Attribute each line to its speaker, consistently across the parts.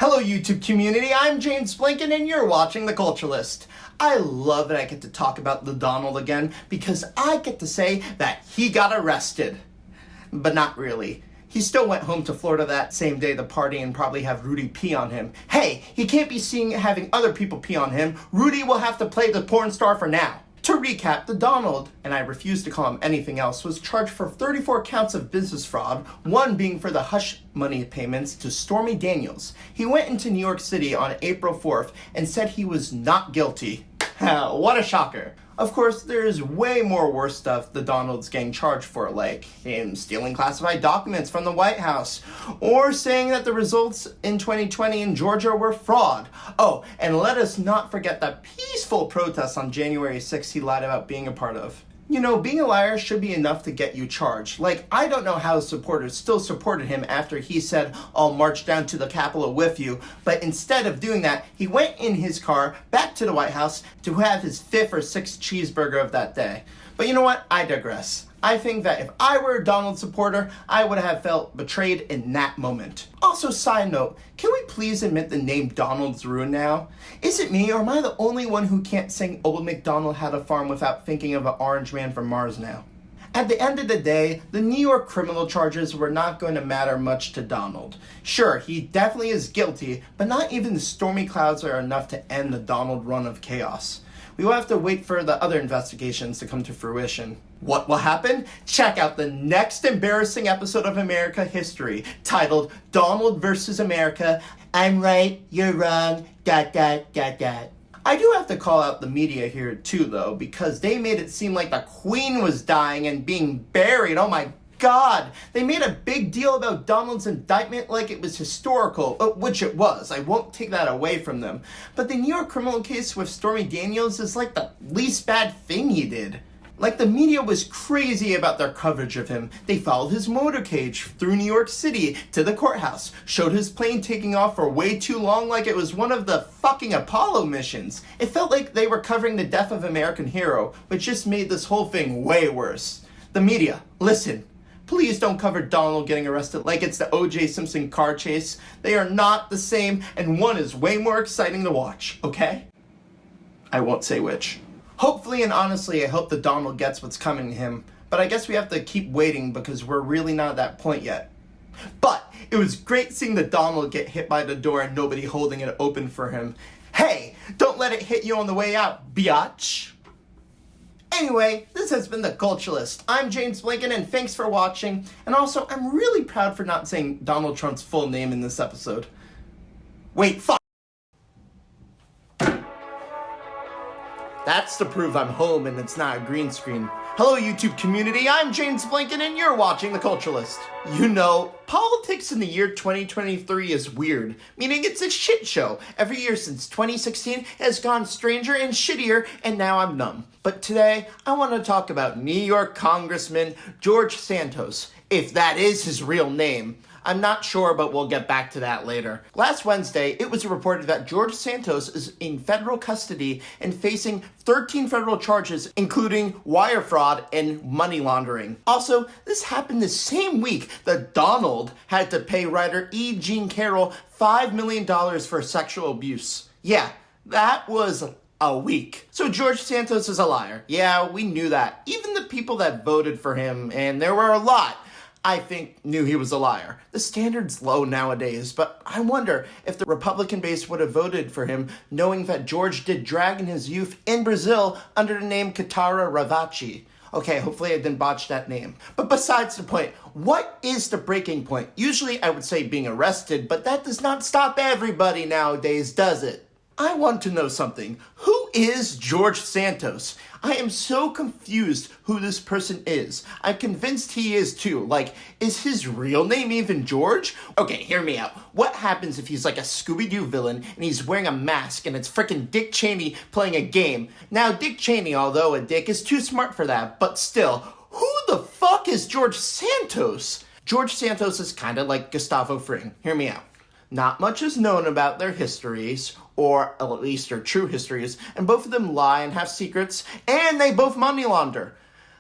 Speaker 1: Hello YouTube community, I'm James Blinken and you're watching The Culturalist. I love that I get to talk about the Donald again because I get to say that he got arrested. But not really. He still went home to Florida that same day to party and probably have Rudy pee on him. Hey, he can't be seen having other people pee on him. Rudy will have to play the porn star for now. To recap, the Donald, and I refuse to call him anything else, was charged for 34 counts of business fraud, one being for the hush money payments to Stormy Daniels. He went into New York City on April 4th and said he was not guilty. What a shocker. Of course, there's way more worse stuff the Donald's getting charged for, like him stealing classified documents from the White House, or saying that the results in 2020 in Georgia were fraud. Oh, and let us not forget that peaceful protest on January 6th he lied about being a part of. You know, being a liar should be enough to get you charged. Like, I don't know how his supporters still supported him after he said, "I'll march down to the Capitol with you," but instead of doing that, he went in his car back to the White House to have his 5th or 6th cheeseburger of that day. But you know what? I digress. I think that if I were a Donald supporter, I would have felt betrayed in that moment. Also, side note, can we please admit the name Donald's ruined now? Is it me, or am I the only one who can't sing Old MacDonald Had a Farm without thinking of an orange man from Mars now? At the end of the day, the New York criminal charges were not going to matter much to Donald. Sure, he definitely is guilty, but not even the stormy clouds are enough to end the Donald run of chaos. We will have to wait for the other investigations to come to fruition. What will happen? Check out the next embarrassing episode of America History, titled Donald versus America. I'm right, you're wrong, ... I do have to call out the media here too, though, because they made it seem like the Queen was dying and being buried. Oh my God, they made a big deal about Donald's indictment like it was historical, which it was. I won't take that away from them. But the New York criminal case with Stormy Daniels is like the least bad thing he did. Like, the media was crazy about their coverage of him. They followed his motorcade through New York City to the courthouse, showed his plane taking off for way too long like it was one of the fucking Apollo missions. It felt like they were covering the death of an American hero, which just made this whole thing way worse. The media, listen. Please don't cover Donald getting arrested like it's the O.J. Simpson car chase. They are not the same, and one is way more exciting to watch, okay? I won't say which. Hopefully and honestly, I hope that Donald gets what's coming to him, but I guess we have to keep waiting because we're really not at that point yet. But it was great seeing the Donald get hit by the door and nobody holding it open for him. Hey, don't let it hit you on the way out, biatch. Anyway, this has been The Culturalist. I'm James Blinken, and thanks for watching. And also, I'm really proud for not saying Donald Trump's full name in this episode. Wait, fuck. That's to prove I'm home and it's not a green screen. Hello YouTube community, I'm James Blinken and you're watching The Culturalist. You know, politics in the year 2023 is weird, meaning it's a shit show. Every year since 2016 has gone stranger and shittier, and now I'm numb. But today, I want to talk about New York Congressman George Santos, if that is his real name. I'm not sure, but we'll get back to that later. Last Wednesday, it was reported that George Santos is in federal custody and facing 13 federal charges, including wire fraud and money laundering. Also, this happened the same week that Donald had to pay writer E. Jean Carroll $5 million for sexual abuse. Yeah, that was a week. So George Santos is a liar. Yeah, we knew that. Even the people that voted for him, and there were a lot, I think knew he was a liar. The standard's low nowadays, but I wonder if the Republican base would have voted for him knowing that George did drag in his youth in Brazil under the name Katara Ravachi. Okay, hopefully I didn't botch that name. But besides the point, what is the breaking point? Usually I would say being arrested, but that does not stop everybody nowadays, does it? I want to know something. Who is George Santos? I am so confused who this person is. I'm convinced he is too. Like, is his real name even George? Okay, hear me out. What happens if he's like a Scooby-Doo villain and he's wearing a mask and it's frickin' Dick Cheney playing a game? Now, Dick Cheney, although a dick, is too smart for that, but still, who the fuck is George Santos? George Santos is kind of like Gustavo Fring. Hear me out. Not much is known about their histories, or at least their true histories, and both of them lie and have secrets, and they both money launder.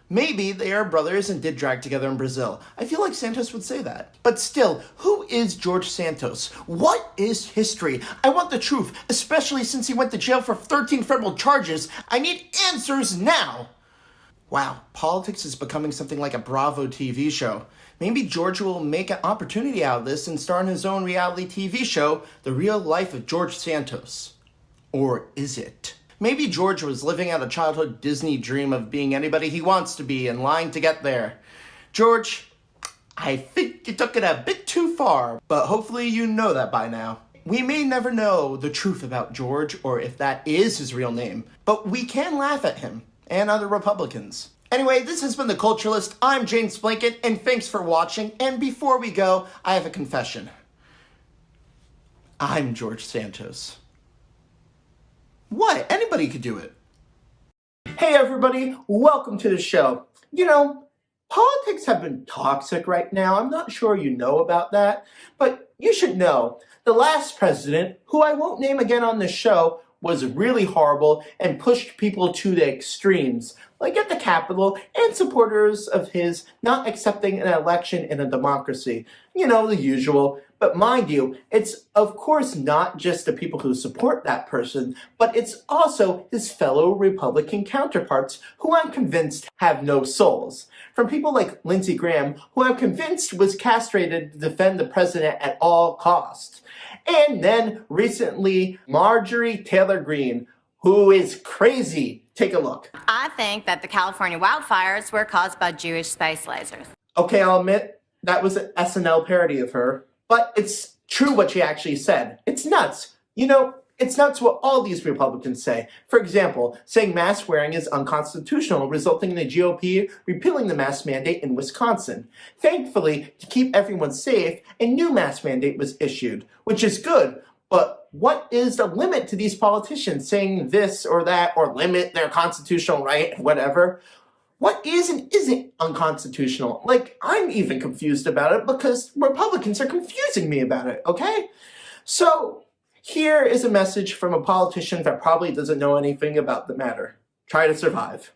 Speaker 1: Maybe they are brothers and did drag together in Brazil. I feel like Santos would say that. But still, who is George Santos? What is history? I want the truth, especially since he went to jail for 13 federal charges. I need answers now. Wow, politics is becoming something like a Bravo TV show. Maybe George will make an opportunity out of this and star in his own reality TV show, The Real Life of George Santos. Or is it? Maybe George was living out a childhood Disney dream of being anybody he wants to be and lying to get there. George, I think you took it a bit too far, but hopefully you know that by now. We may never know the truth about George or if that is his real name, but we can laugh at him and other Republicans. Anyway, this has been The Culturalist. I'm James Blanket, and thanks for watching. And before we go, I have a confession. I'm George Santos. What? Anybody could do it. Hey everybody, welcome to the show. You know, politics have been toxic right now. I'm not sure you know about that, but you should know. The last president, who I won't name again on this show, was really horrible and pushed people to the extremes, like at the Capitol, and supporters of his not accepting an election in a democracy. You know, the usual. But mind you, it's of course not just the people who support that person, but it's also his fellow Republican counterparts who I'm convinced have no souls. From people like Lindsey Graham, who I'm convinced was castrated to defend the president at all costs. And then recently, Marjorie Taylor Greene, who is crazy. Take a look.
Speaker 2: I think that the California wildfires were caused by Jewish space lasers.
Speaker 1: Okay, I'll admit, that was an SNL parody of her. But it's true what she actually said. It's nuts. You know, it's nuts what all these Republicans say. For example, saying mask wearing is unconstitutional, resulting in the GOP repealing the mask mandate in Wisconsin. Thankfully, to keep everyone safe, a new mask mandate was issued, which is good. But what is the limit to these politicians saying this or that or limit their constitutional right, whatever? What is and isn't unconstitutional? Like, I'm even confused about it because Republicans are confusing me about it, okay? So, here is a message from a politician that probably doesn't know anything about the matter. Try to survive.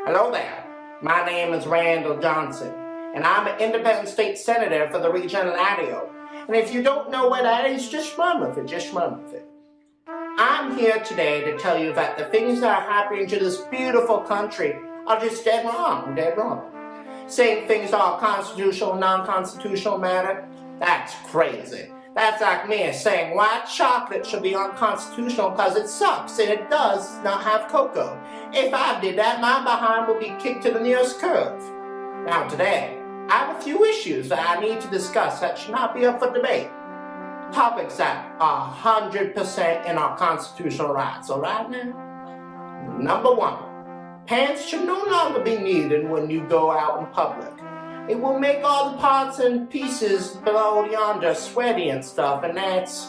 Speaker 1: Hello there. My name is Randall Johnson, and I'm an independent state senator for the region of Ladio. And if you don't know what that is, just run with it, just run with it. I'm here today to tell you that the things that are happening to this beautiful country are just dead wrong, dead wrong. Saying things are constitutional, non-constitutional matter, that's crazy. That's like me saying white chocolate should be unconstitutional because it sucks and it does not have cocoa. If I did that, my behind would be kicked to the nearest curve. Now today, I have a few issues that I need to discuss that should not be up for debate. Topics that are 100% in our constitutional rights, all right now? Number one, pants should no longer be needed when you go out in public. It will make all the parts and pieces below yonder sweaty and stuff, and that's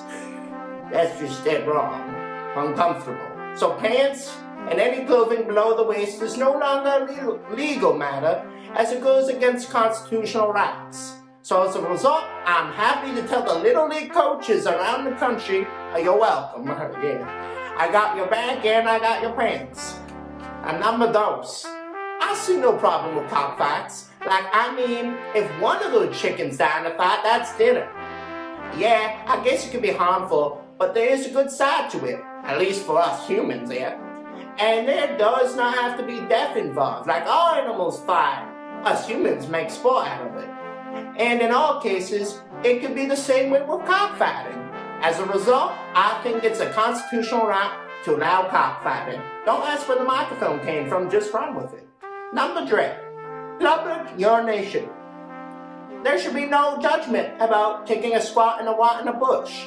Speaker 1: just dead wrong, uncomfortable. So pants and any clothing below the waist is no longer a legal matter as it goes against constitutional rights. So as a result, I'm happy to tell the Little League coaches around the country, you're welcome. Yeah. I got your bag and I got your pants. And number dos, I see no problem with cockfights. Like, I mean, if one of those chickens die in a fight, that's dinner. Yeah, I guess it can be harmful, but there is a good side to it, at least for us humans, yeah. And there does not have to be death involved. Like, all animals fight. Us humans make sport out of it. And in all cases, it could be the same way with cockfighting. As a result, I think it's a constitutional right to allow cockfighting. Don't ask where the microphone came from, just run with it. Number three, public urination. There should be no judgment about taking a squat in a bush.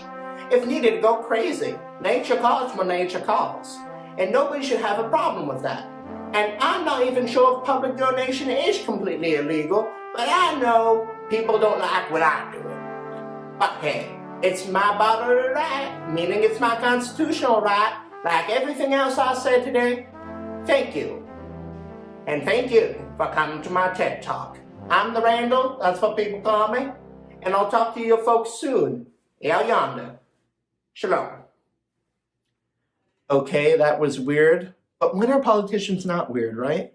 Speaker 1: If needed, go crazy. Nature calls when nature calls. And nobody should have a problem with that. And I'm not even sure if public urination is completely illegal, but I know people don't like when I do it. But hey, it's my bodily right, meaning it's my constitutional right, like everything else I said today. Thank you. And thank you for coming to my TED Talk. I'm the Randall, that's what people call me, and I'll talk to you folks soon. Out yonder. Shalom. Okay, that was weird, but when are politicians not weird, right?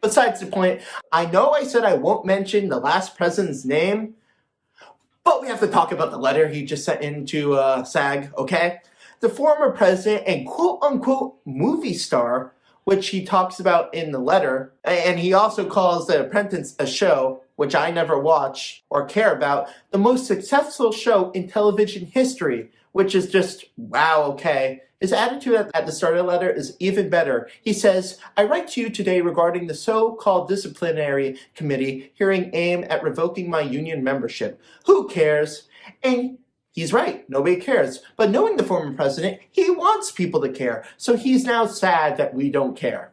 Speaker 1: Besides the point, I know I said I won't mention the last president's name, but we have to talk about the letter he just sent into SAG, okay? The former president and quote-unquote movie star, which he talks about in the letter, and he also calls The Apprentice a show, which I never watch or care about, the most successful show in television history, which is just, wow, okay. His attitude at the start of the letter is even better. He says, I write to you today regarding the so-called disciplinary committee hearing aim at revoking my union membership. Who cares? And he's right, nobody cares. But knowing the former president, he wants people to care. So he's now sad that we don't care.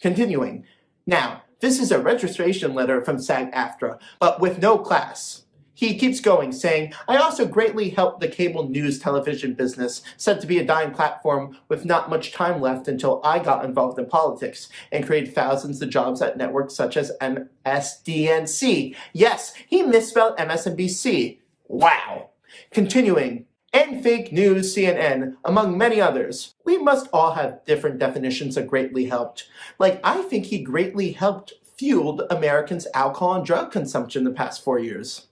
Speaker 1: Continuing. Now, this is a registration letter from SAG-AFTRA, but with no class. He keeps going, saying, I also greatly helped the cable news television business, said to be a dying platform with not much time left until I got involved in politics, and created thousands of jobs at networks such as MSDNC. Yes, he misspelled MSNBC. Wow. Continuing, and fake news CNN, among many others. We must all have different definitions of greatly helped. Like, I think he greatly helped fueled Americans' alcohol and drug consumption the past 4 years.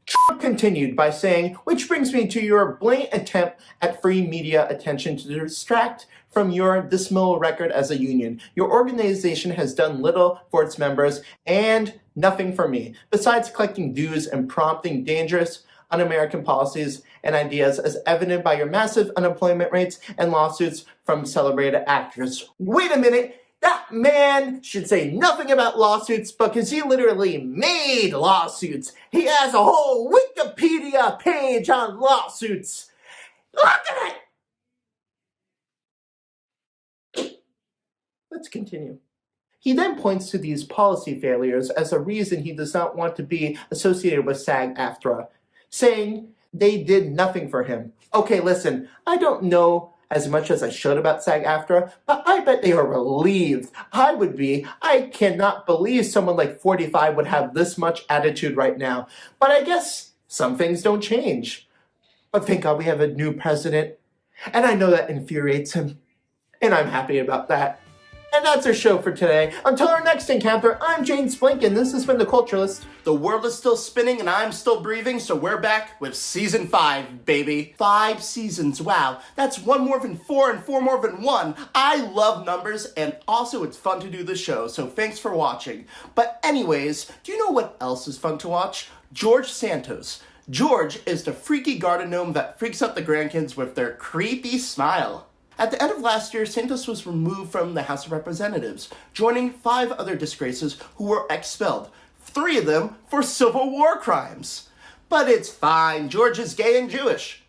Speaker 1: Trump continued by saying, which brings me to your blatant attempt at free media attention to distract from your dismal record as a union. Your organization has done little for its members and nothing for me, besides collecting dues and prompting dangerous, un-American policies and ideas as evident by your massive unemployment rates and lawsuits from celebrated actors. Wait a minute! That man should say nothing about lawsuits because he literally made lawsuits. He has a whole Wikipedia page on lawsuits. Look at it! Let's continue. He then points to these policy failures as a reason he does not want to be associated with SAG-AFTRA, saying they did nothing for him. Okay, listen, I don't know as much as I should about SAG-AFTRA, but I bet they are relieved. I would be. I cannot believe someone like 45 would have this much attitude right now. But I guess some things don't change. But thank God we have a new president, and I know that infuriates him, and I'm happy about that. And that's our show for today. Until our next encounter, I'm James Blinken. This has been The Culturalist. The world is still spinning and I'm still breathing, so we're back with season 5, baby. 5 seasons, wow. That's 1 more than 4 and 4 more than 1. I love numbers, and also it's fun to do the show, so thanks for watching. But anyways, do you know what else is fun to watch? George Santos. George is the freaky garden gnome that freaks out the grandkids with their creepy smile. At the end of last year, Santos was removed from the House of Representatives, joining 5 other disgraces who were expelled, 3 of them for Civil War crimes. But it's fine, George is gay and Jewish.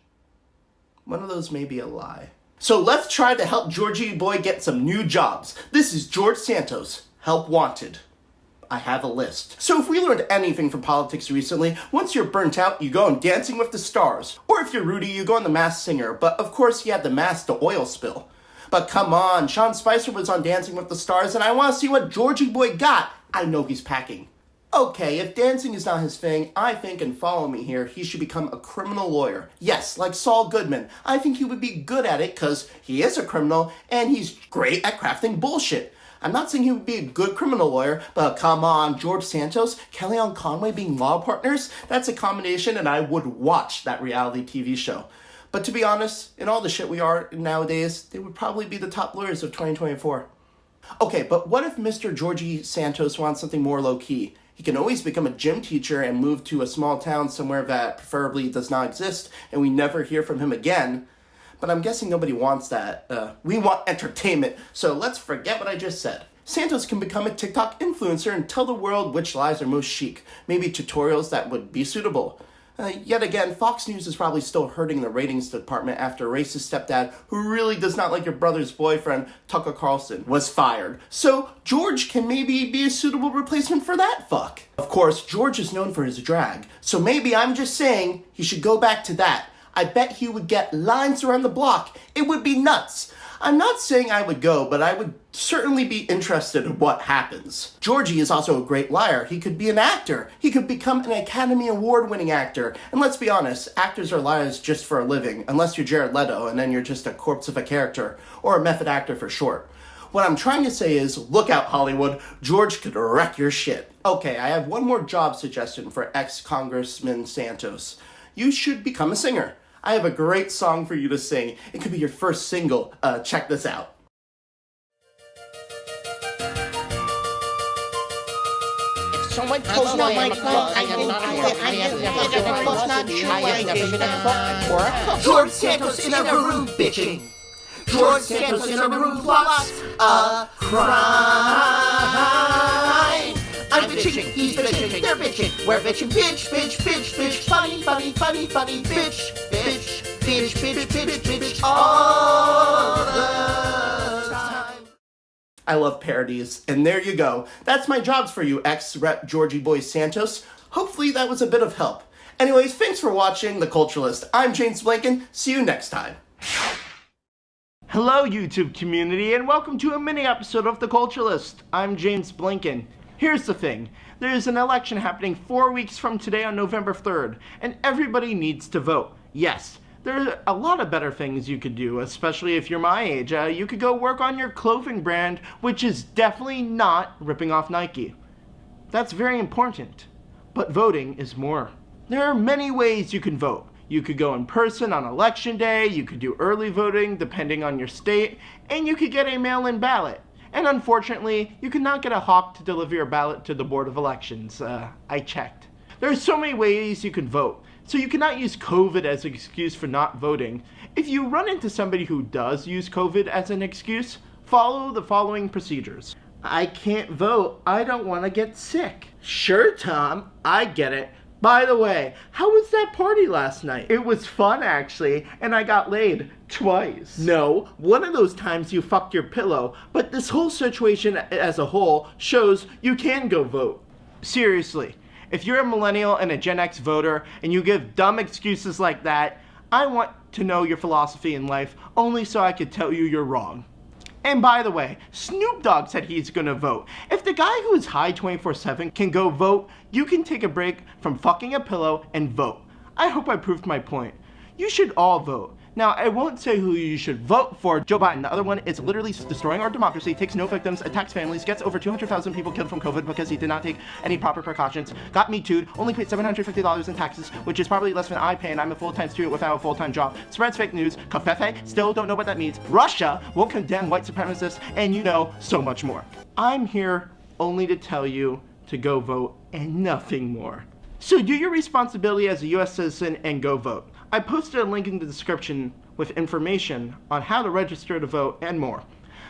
Speaker 1: One of those may be a lie. So let's try to help Georgie boy get some new jobs. This is George Santos, help wanted. I have a list. So if we learned anything from politics recently, once you're burnt out, you go on Dancing with the Stars. Or if you're Rudy, you go on The Masked Singer. But of course he had the mask to oil spill. But come on, Sean Spicer was on Dancing with the Stars, and I want to see what Georgie boy got. I know he's packing. Okay, if dancing is not his thing, I think, and follow me here, he should become a criminal lawyer. Yes, like Saul Goodman. I think he would be good at it because he is a criminal and he's great at crafting bullshit. I'm not saying he would be a good criminal lawyer, but come on, George Santos, Kellyanne Conway being law partners? That's a combination, and I would watch that reality TV show. But to be honest, in all the shit we are nowadays, they would probably be the top lawyers of 2024. Okay, but what if Mr. Georgie Santos wants something more low-key? He can always become a gym teacher and move to a small town somewhere that preferably does not exist, and we never hear from him again. But I'm guessing nobody wants that. We want entertainment, so let's forget what I just said. Santos can become a TikTok influencer and tell the world which lies are most chic. Maybe tutorials that would be suitable. Yet again, Fox News is probably still hurting the ratings department after a racist stepdad who really does not like your brother's boyfriend, Tucker Carlson, was fired. So George can maybe be a suitable replacement for that fuck. Of course, George is known for his drag, so maybe I'm just saying he should go back to that. I bet he would get lines around the block. It would be nuts. I'm not saying I would go, but I would certainly be interested in what happens. Georgie is also a great liar. He could be an actor. He could become an Academy Award-winning actor. And let's be honest, actors are liars just for a living, unless you're Jared Leto, and then you're just a corpse of a character, or a method actor for short. What I'm trying to say is, look out, Hollywood. George could wreck your shit. Okay, I have one more job suggestion for ex-Congressman Santos. You should become a singer. I have a great song for you to sing. It could be your first single. Check this out.
Speaker 3: Someone told me I was not sure I did not.
Speaker 1: George Santos in a room bitching. George Santos in a room plots a crime. I'm bitching, he's bitching, they're bitching, we're bitching, bitch, bitch, bitch, bitch, funny, funny, funny, funny, bitch, bitch, bitch, bitch, bitch, bitch, all the time. I love parodies, and there you go. That's my jobs for you, ex-Rep Georgie Boy Santos. Hopefully that was a bit of help. Anyways, thanks for watching The Culturalist. I'm James Blanken. See you next time. Hello, YouTube community, and welcome to a mini episode of The Culturalist. I'm James Blanken. Here's the thing. There is an election happening 4 weeks from today on November 3rd, and everybody needs to vote. Yes. There are a lot of better things you could do, especially if you're my age. You could go work on your clothing brand, which is definitely not ripping off Nike. That's very important. But voting is more. There are many ways you can vote. You could go in person on election day, you could do early voting depending on your state, and you could get a mail-in ballot. And unfortunately, you cannot get a hawk to deliver your ballot to the Board of Elections. I checked. There are so many ways you can vote. So you cannot use COVID as an excuse for not voting. If you run into somebody who does use COVID as an excuse, follow the following procedures. I can't vote. I don't want to get sick. Sure, Tom. I get it. By the way, how was that party last night? It was fun, actually, and I got laid twice. No, one of those times you fucked your pillow, but this whole situation as a whole shows you can go vote. Seriously. If you're a millennial and a Gen X voter and you give dumb excuses like that, I want to know your philosophy in life only so I could tell you you're wrong. And by the way, Snoop Dogg said he's gonna vote. If the guy who is high 24/7 can go vote, you can take a break from fucking a pillow and vote. I hope I proved my point. You should all vote. Now, I won't say who you should vote for. Joe Biden, the other one, is literally destroying our democracy, takes no victims, attacks families, gets over 200,000 people killed from COVID because he did not take any proper precautions, got Me Too'd, only paid $750 in taxes, which is probably less than I pay, and I'm a full-time student without a full-time job, spreads fake news, kafefe, still don't know what that means, Russia won't condemn white supremacists, and so much more. I'm here only to tell you to go vote and nothing more. So do your responsibility as a US citizen and go vote. I posted a link in the description with information on how to register to vote and more.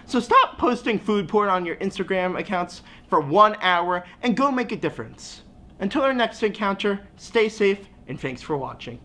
Speaker 1: So stop posting food porn on your Instagram accounts for 1 hour and go make a difference. Until our next encounter, stay safe and thanks for watching.